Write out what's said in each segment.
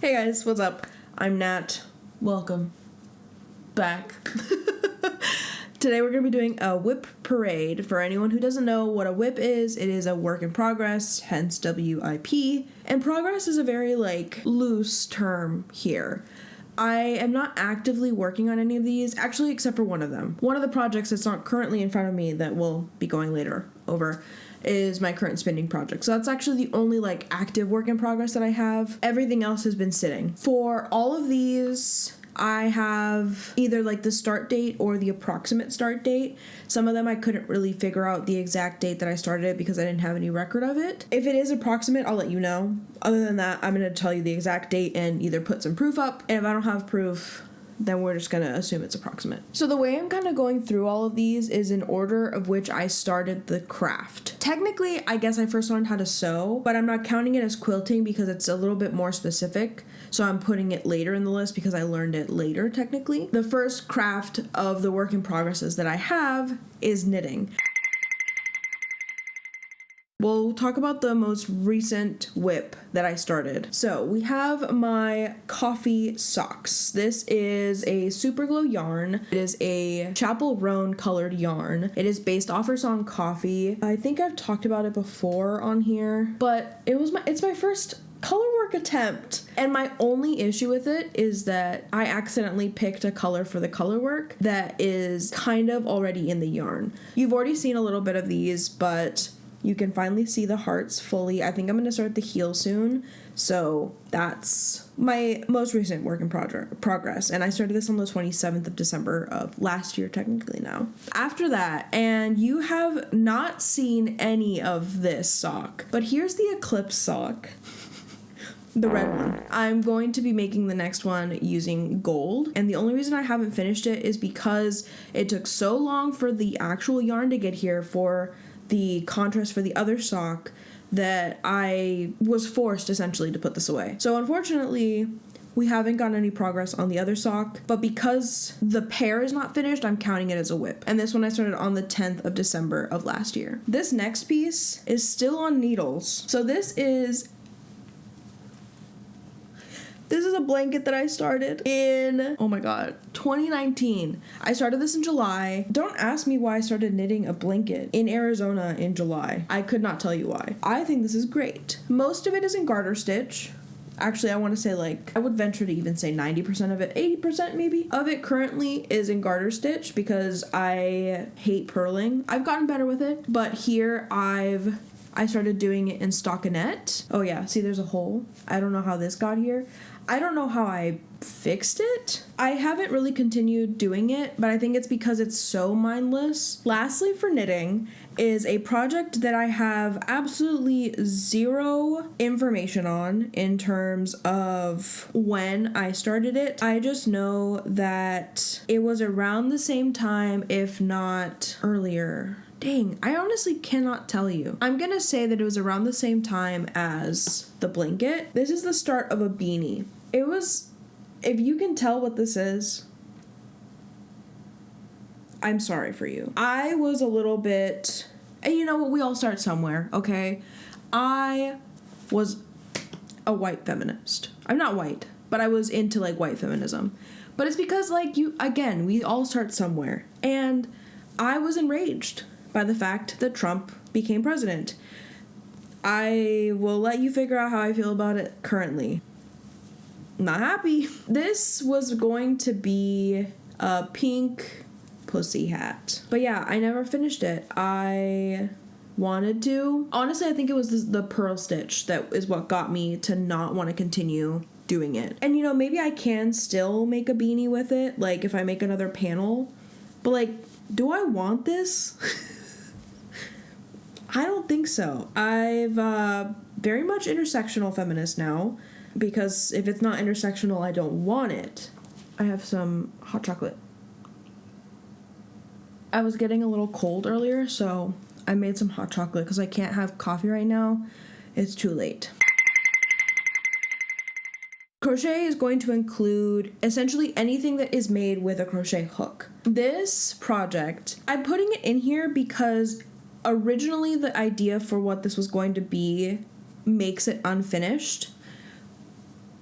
Hey guys, what's up? I'm Nat. Welcome back. Today we're going to be doing a WIP parade. For anyone who doesn't know what a WIP is, it is a work in progress, hence WIP. And progress is a very loose term here. I am not actively working on any of these, actually except for one of them. One of the projects that's not currently in front of me that we'll be going later over is my current spinning project. So that's actually the only active work in progress that I have. Everything else has been sitting. For all of these, I have either the start date or the approximate start date. Some of them I couldn't really figure out the exact date that I started it because I didn't have any record of it. If it is approximate, I'll let you know. Other than that, I'm going to tell you the exact date and either put some proof up. And if I don't have proof, then we're just going to assume it's approximate. So the way I'm kind of going through all of these is in order of which I started the craft. Technically, I guess I first learned how to sew, but I'm not counting it as quilting because it's a little bit more specific. So I'm putting it later in the list because I learned it later, technically. The first craft of the work in progresses that I have is knitting. We'll talk about the most recent WIP that I started. So we have my coffee socks. This is a super glow yarn. It is a Chapel Roan colored yarn. It is based off her song Coffee. I think I've talked about it before on here, but it's my first color work attempt. And my only issue with it is that I accidentally picked a color for the color work that is kind of already in the yarn. You've already seen a little bit of these, but you can finally see the hearts fully. I think I'm going to start the heel soon. So that's my most recent work in progress. And I started this on the 27th of December of last year, technically now. After that, and you have not seen any of this sock, but here's the Eclipse sock. The red one. I'm going to be making the next one using gold, and the only reason I haven't finished it is because it took so long for the actual yarn to get here for the contrast for the other sock that I was forced essentially to put this away. So unfortunately, we haven't gotten any progress on the other sock, but because the pair is not finished, I'm counting it as a WIP. And this one I started on the 10th of December of last year. This next piece is still on needles. So this is a blanket that I started in, 2019. I started this in July. Don't ask me why I started knitting a blanket in Arizona in July. I could not tell you why. I think this is great. Most of it is in garter stitch. Actually, I want to say I would venture to even say 90% of it, 80% maybe, of it currently is in garter stitch because I hate purling. I've gotten better with it, but here I started doing it in stockinette. Oh yeah, see there's a hole. I don't know how this got here. I don't know how I fixed it. I haven't really continued doing it, but I think it's because it's so mindless. Lastly, for knitting is a project that I have absolutely zero information on in terms of when I started it. I just know that it was around the same time, if not earlier. Dang, I honestly cannot tell you. I'm gonna say that it was around the same time as the blanket. This is the start of a beanie. It was, if you can tell what this is, I'm sorry for you. I was a little bit, and you know what, we all start somewhere, okay? I was a white feminist. I'm not white, but I was into white feminism. But it's because we all start somewhere. And I was enraged by the fact that Trump became president. I will let you figure out how I feel about it currently. Not happy. This was going to be a pink pussy hat. But yeah, I never finished it. I wanted to. Honestly, I think it was the purl stitch that is what got me to not want to continue doing it. And maybe I can still make a beanie with it, if I make another panel. But do I want this? I don't think so. I've very much intersectional feminist now, because if it's not intersectional, I don't want it. I have some hot chocolate. I was getting a little cold earlier, so I made some hot chocolate because I can't have coffee right now. It's too late. Crochet is going to include essentially anything that is made with a crochet hook. This project, I'm putting it in here because originally the idea for what this was going to be makes it unfinished.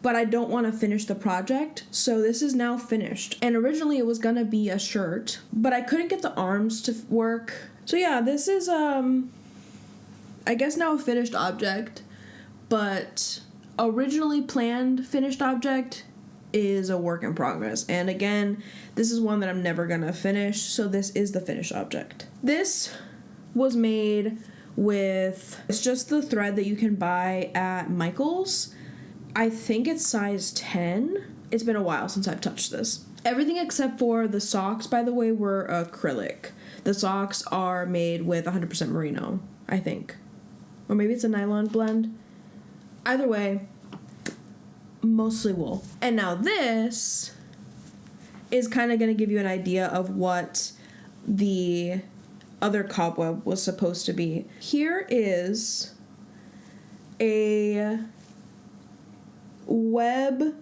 but I don't want to finish the project, so this is now finished. And originally it was gonna be a shirt, but I couldn't get the arms to work. So yeah, this is I guess now a finished object, but originally planned finished object is a work in progress. And again, this is one that I'm never gonna finish, so this is the finished object. This was made with, it's just the thread that you can buy at Michael's. I think it's size 10. It's been a while since I've touched this. Everything except for the socks, by the way, were acrylic. The socks are made with 100% merino, I think. Or maybe it's a nylon blend. Either way, mostly wool. And now this is kind of going to give you an idea of what the other cobweb was supposed to be. Here is a web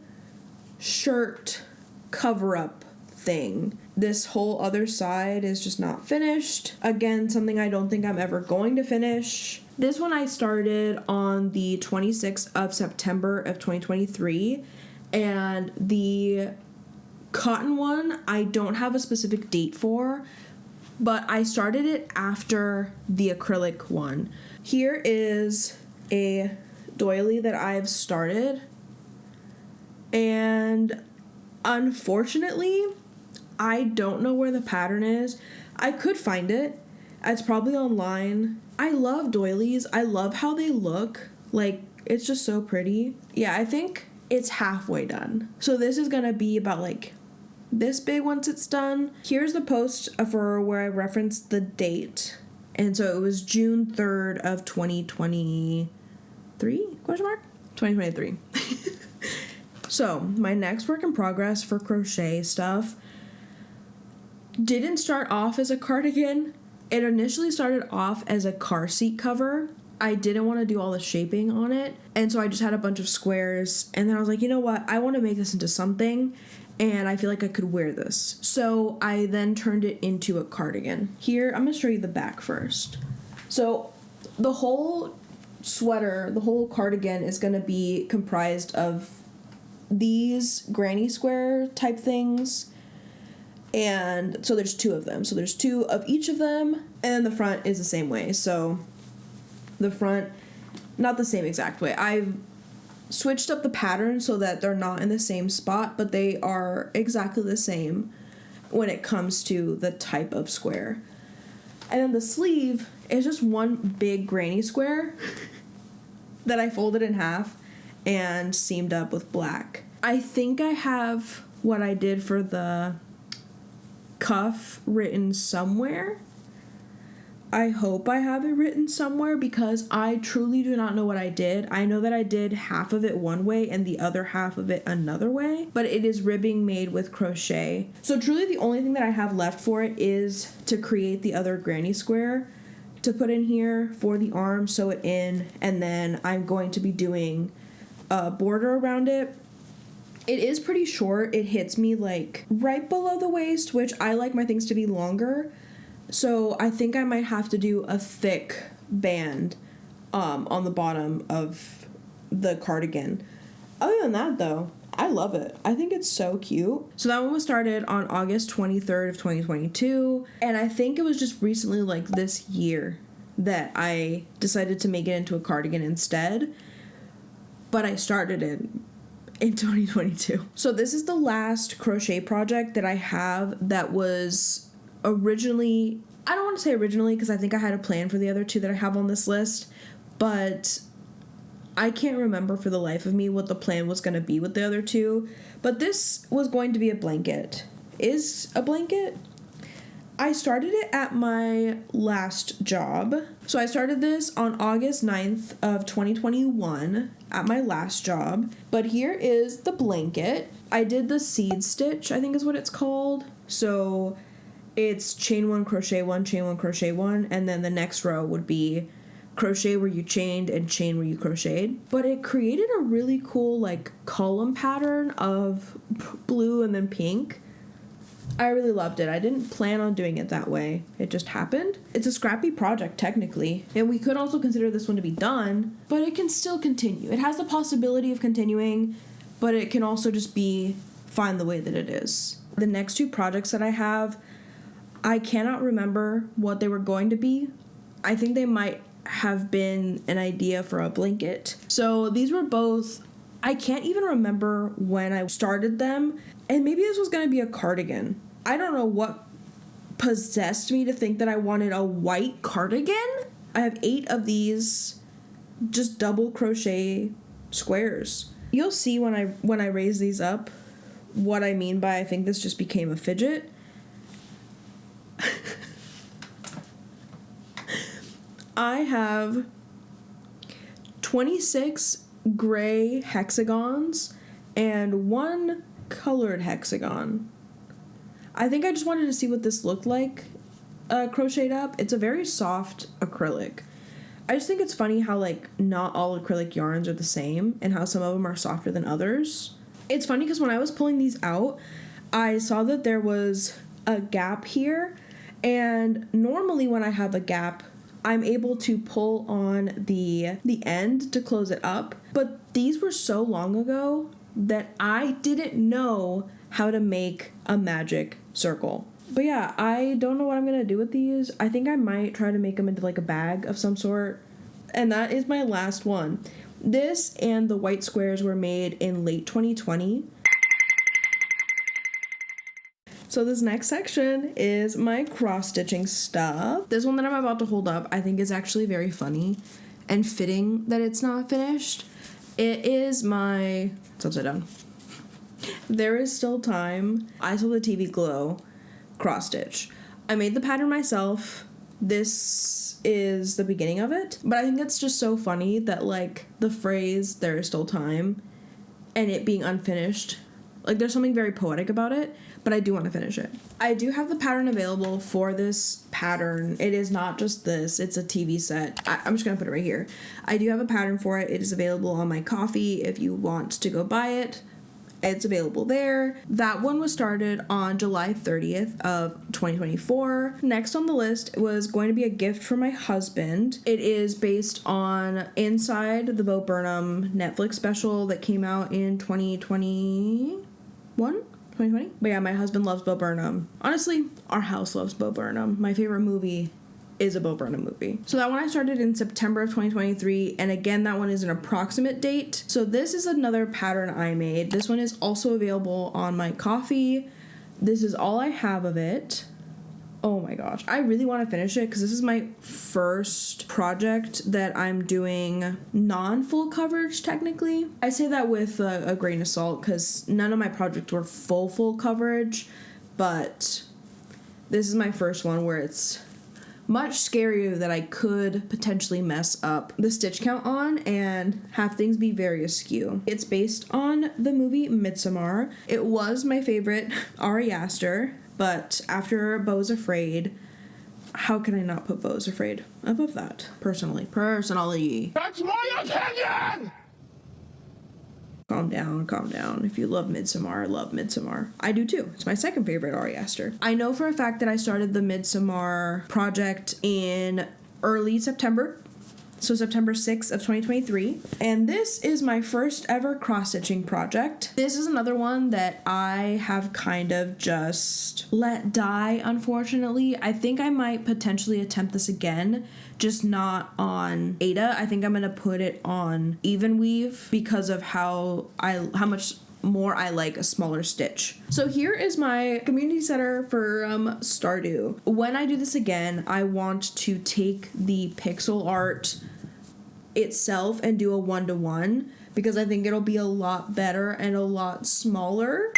shirt cover-up thing. This whole other side is just not finished. Again, something I don't think I'm ever going to finish. This one I started on the 26th of September of 2023, and the cotton one I don't have a specific date for, but I started it after the acrylic one. Here is a doily that I've started, and unfortunately, I don't know where the pattern is. I could find it. It's probably online. I love doilies. I love how they look. Like, it's just so pretty. Yeah, I think it's halfway done. So this is gonna be about like this big once it's done. Here's the post for where I referenced the date. And so it was June 3rd of 2023? Question mark? 2023. So my next work in progress for crochet stuff didn't start off as a cardigan. It initially started off as a car seat cover. I didn't want to do all the shaping on it, and so I just had a bunch of squares, and then I was like, you know what, I want to make this into something, and I feel like I could wear this. So I then turned it into a cardigan. Here, I'm going to show you the back first. So the whole sweater, the whole cardigan is going to be comprised of these granny square type things, and so there's two of them. So there's two of each of them, and then the front is the same way. So the front, not the same exact way. I've switched up the pattern so that they're not in the same spot, but they are exactly the same when it comes to the type of square. And then the sleeve is just one big granny square that I folded in half and seamed up with black. I think I have what I did for the cuff written somewhere. I hope I have it written somewhere because I truly do not know what I did. I know that I did half of it one way and the other half of it another way, but it is ribbing made with crochet. So truly the only thing that I have left for it is to create the other granny square to put in here for the arm, sew it in, and then I'm going to be doing a border around it. It is pretty short. It hits me like right below the waist, which I like my things to be longer. So I think I might have to do a thick band on the bottom of the cardigan. Other than that though, I love it. I think it's so cute. So that one was started on August 23rd of 2022. And I think it was just recently, like this year, that I decided to make it into a cardigan instead. But I started it in 2022. So this is the last crochet project that I have that was originally, I don't want to say originally because I think I had a plan for the other two that I have on this list, but I can't remember for the life of me what the plan was going to be with the other two. But this was going to be a blanket. Is a blanket? I started it at my last job. So I started this on August 9th of 2021 at my last job. But here is the blanket. I did the seed stitch, I think is what it's called. So it's chain one, crochet one, chain one, crochet one, and then the next row would be crochet where you chained and chain where you crocheted. But it created a really cool like column pattern of blue and then pink. I really loved it. I didn't plan on doing it that way. It just happened. It's a scrappy project technically, and we could also consider this one to be done, but it can still continue. It has the possibility of continuing, but it can also just be fine the way that it is. The next two projects that I have, I cannot remember what they were going to be. I think they might have been an idea for a blanket. So these were both, I can't even remember when I started them, and maybe this was going to be a cardigan. I don't know what possessed me to think that I wanted a white cardigan. I have 8 of these just double crochet squares. You'll see when I raise these up what I mean by I think this just became a fidget. I have 26 gray hexagons and 1 colored hexagon. I think I just wanted to see what this looked like crocheted up. It's a very soft acrylic. I just think it's funny how like not all acrylic yarns are the same and how some of them are softer than others. It's funny because when I was pulling these out, I saw that there was a gap here, and normally when I have a gap, I'm able to pull on the end to close it up, but these were so long ago that I didn't know how to make a magic circle. But yeah, I don't know what I'm gonna do with these. I think I might try to make them into like a bag of some sort. And that is my last one. This and the white squares were made in late 2020. So this next section is my cross-stitching stuff. This one that I'm about to hold up I think is actually very funny and fitting that it's not finished. It is my, it's upside down. There Is Still Time, I Saw the TV Glow cross-stitch. I made the pattern myself. This is the beginning of it, but I think it's just so funny that like the phrase "there is still time" and it being unfinished, like there's something very poetic about it, but I do want to finish it. I do have the pattern available for this pattern. It is not just this, it's a TV set. I'm just gonna put it right here. I do have a pattern for it. It is available on my Ko-fi if you want to go buy it. It's available there. That one was started on July 30th of 2024. Next on the list was going to be a gift for my husband. It is based on Inside the Bo Burnham Netflix special that came out in 2020. But yeah, my husband loves Bo Burnham. Honestly, our house loves Bo Burnham. My favorite movie is a Bo Burnham movie. So that one I started in September of 2023, and again, that one is an approximate date. So this is another pattern I made. This one is also available on my Ko-fi. This is all I have of it. Oh my gosh. I really want to finish it because this is my first project that I'm doing non-full coverage technically. I say that with a grain of salt because none of my projects were full coverage, but this is my first one where it's much scarier that I could potentially mess up the stitch count on and have things be very askew. It's based on the movie Midsommar. It was my favorite Ari Aster, but after Beau's Afraid, how can I not put Beau's Afraid above that? Personally. That's my opinion! Calm down. If you love Midsommar, love Midsommar. I do too. It's my second favorite Ari Aster. I know for a fact that I started the Midsommar project in early September. So September 6th of 2023. And this is my first ever cross-stitching project. This is another one that I have kind of just let die, unfortunately. I think I might potentially attempt this again, just not on Ada. I think I'm gonna put it on even weave because of how much more I like a smaller stitch. So here is my community center for Stardew. When I do this again, I want to take the pixel art itself and do a 1-to-1 because I think it'll be a lot better and a lot smaller.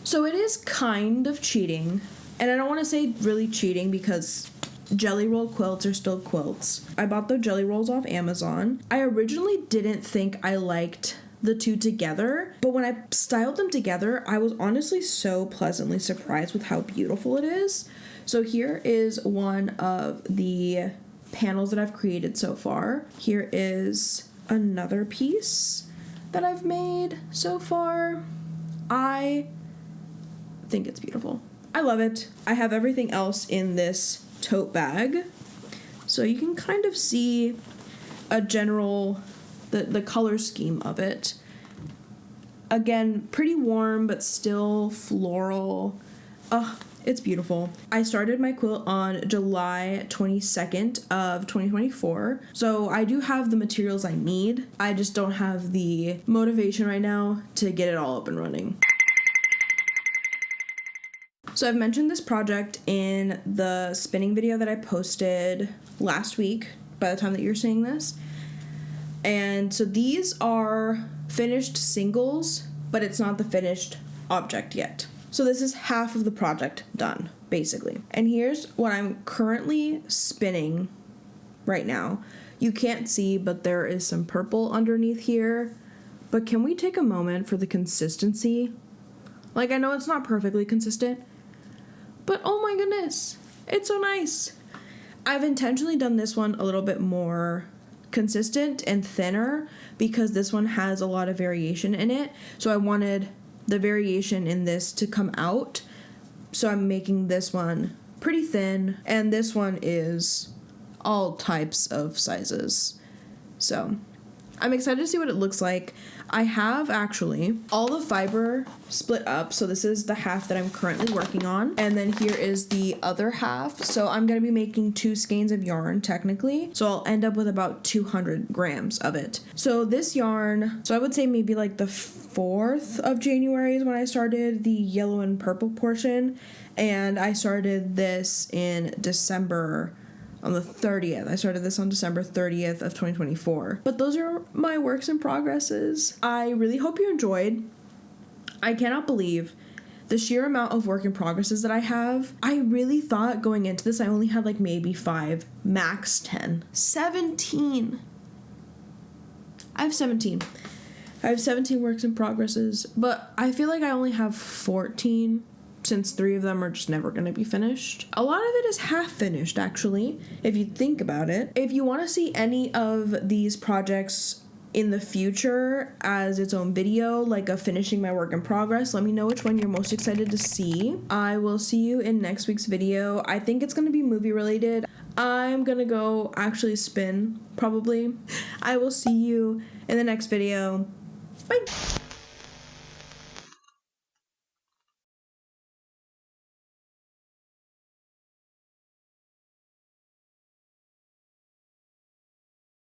So it is kind of cheating, and I don't want to say really cheating because jelly roll quilts are still quilts. I bought the jelly rolls off Amazon. I originally didn't think I liked the two together, but when I styled them together, I was honestly so pleasantly surprised with how beautiful it is. So here is one of the panels that I've created so far. Here is another piece that I've made so far. I think it's beautiful. I love it. I have everything else in this tote bag, so you can kind of see a general the color scheme of it. Again, pretty warm, but still floral. It's beautiful. I started my quilt on July 22nd of 2024. So I do have the materials I need. I just don't have the motivation right now to get it all up and running. So I've mentioned this project in the spinning video that I posted last week by the time that you're seeing this. And so these are finished singles, but it's not the finished object yet. So this is half of the project done, basically. And here's what I'm currently spinning right now. You can't see, but there is some purple underneath here. But can we take a moment for the consistency? Like, I know it's not perfectly consistent, but oh my goodness, it's so nice. I've intentionally done this one a little bit more consistent and thinner because this one has a lot of variation in it. So I wanted the variation in this to come out. So I'm making this one pretty thin, and this one is all types of sizes. So I'm excited to see what it looks like. I have actually all the fiber split up. So this is the half that I'm currently working on. And then here is the other half. So I'm going to be making 2 skeins of yarn technically. So I'll end up with about 200 grams of it. So this yarn, so I would say maybe like the 4th of January is when I started the yellow and purple portion. And I started this in December on the 30th. I started this on December 30th of 2024. But those are my works in progresses. I really hope you enjoyed. I cannot believe the sheer amount of work in progresses that I have. I really thought going into this I only had like maybe 5, max 10. 17. I have 17. I have 17 works in progresses, but I feel like I only have 14 since 3 of them are just never going to be finished. A lot of it is half finished, actually, if you think about it. If you want to see any of these projects in the future as its own video, like a finishing my work in progress, let me know which one you're most excited to see. I will see you in next week's video. I think it's going to be movie related. I'm going to go actually spin, probably. I will see you in the next video. Bye!